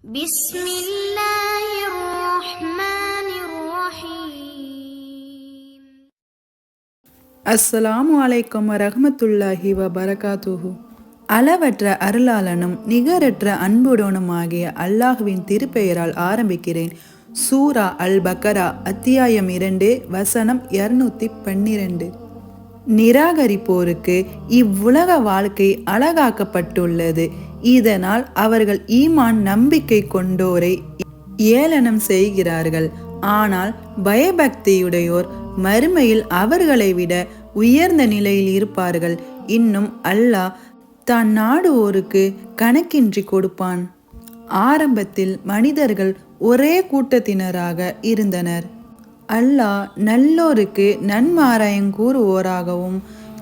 بسم الله الرحمن الرحيم. அஸ்ஸலாமு அலைக்கும் வரஹ்மத்துல்லாஹி வபரகாத்துஹு. அளவற்ற அருளாளனும் நிகரற்ற அன்புடனுமாகிய அல்லாஹுவின் திருப்பெயரால் ஆரம்பிக்கிறேன். சூரா அல் பக்கரா அத்தியாயம் 2 வசனம் 212. நிராகரிப்போருக்கு இவ்வுலக வாழ்க்கை அழகாக்கப்பட்டுள்ளது. இதனால் அவர்கள் ஈமான் நம்பிக்கை கொண்டோரை ஏளனம் செய்கிறார்கள். ஆனால் பயபக்தியுடையோர் மறுமையில் அவர்களை விட உயர்ந்த நிலையில் இருப்பார்கள். இன்னும் அல்லாஹ் தான் நாடுவோருக்கு கணக்கின்றி கொடுப்பான். ஆரம்பத்தில் மனிதர்கள் ஒரே கூட்டத்தினராக இருந்தனர். அல்லாஹ் நல்லோருக்கு நன்மாராயம் கூறுவோராகவும்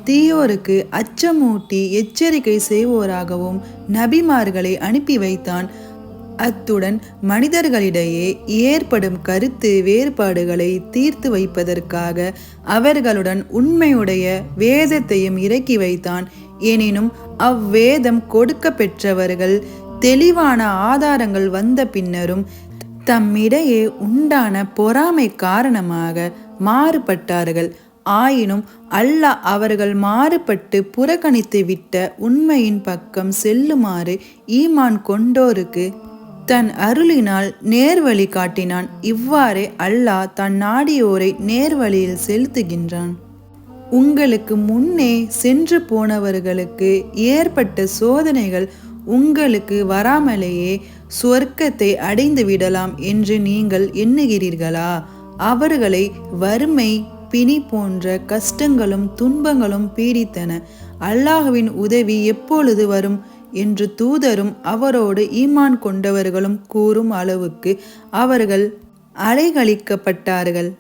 தீயோருக்கு அச்சமூட்டி எச்சரிக்கை செய்வோராகவும் நபிமார்களை அனுப்பி வைத்தான். அத்துடன் மனிதர்களிடையே ஏற்படும் கருத்து வேறுபாடுகளை தீர்த்து வைப்பதற்காக அவர்களுடன் உண்மையுடைய வேதத்தையும் இறக்கி வைத்தான். எனினும் அவ்வேதம் கொடுக்க பெற்றவர்கள் தெளிவான ஆதாரங்கள் வந்த பின்னரும் தம்மிடையே உண்டான பொறாமை காரணமாக மாறுபட்டார்கள். ஆயினும் அல்லாஹ் அவர்கள் மாறுபட்டு புறக்கணித்து விட்ட உண்மையின் பக்கம் செல்லுமாறு ஈமான் கொண்டோருக்கு தன் அருளினால் நேர்வழி காட்டினான். இவ்வாறே அல்லாஹ் தன் நாடியோரை நேர்வழியில் செலுத்துகின்றான். உங்களுக்கு முன்னே சென்று போனவர்களுக்கு ஏற்பட்ட சோதனைகள் உங்களுக்கு வராமலேயே சொர்க்கத்தை அடைந்து விடலாம் என்று நீங்கள் எண்ணுகிறீர்களா? அவர்களை வறுமை, பிணி போன்ற கஷ்டங்களும் துன்பங்களும் பீடித்தன. அல்லாஹ்வின் உதவி எப்பொழுது வரும் என்று தூதரும் அவரோடு ஈமான் கொண்டவர்களும் கூறும் அளவுக்கு அவர்கள் அலைகழிக்கப்பட்டார்கள்.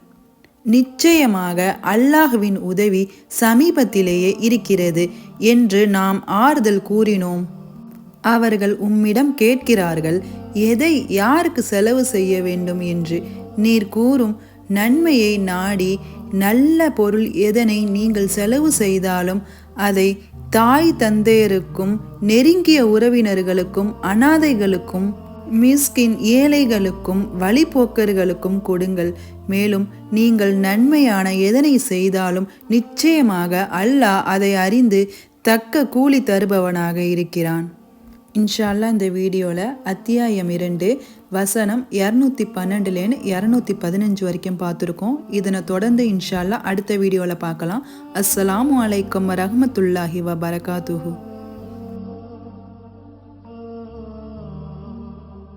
நிச்சயமாக அல்லாஹ்வின் உதவி சமீபத்திலேயே இருக்கிறது என்று நாம் ஆறுதல் கூறினோம். அவர்கள் உம்மிடம் கேட்கிறார்கள், எதை யாருக்கு செலவு செய்ய வேண்டும் என்று. நீர் கூறும், நன்மையை நாடி நல்ல பொருள் எதனை நீங்கள் செலவு செய்தாலும் அதை தாய் தந்தையருக்கும் நெருங்கிய உறவினர்களுக்கும் அனாதைகளுக்கும் மிஸ்கின் ஏழைகளுக்கும் வழிபோக்கர்களுக்கும் கொடுங்கள். மேலும் நீங்கள் நன்மையான எதனை செய்தாலும் நிச்சயமாக அல்லாஹ் அதை அறிந்து தக்க கூலி தருபவனாக இருக்கிறான். இன்ஷா அல்லாஹ் இந்த வீடியோவில் அத்தியாயம் 2 வசனம் 212 215 வரைக்கும் பார்த்துருக்கோம். இதனை தொடர்ந்து இன்ஷா அல்லாஹ் அடுத்த வீடியோவில் பார்க்கலாம். அஸ்ஸலாமு அலைக்கும் வரஹ்மத்துல்லாஹி வபரகாத்துஹு.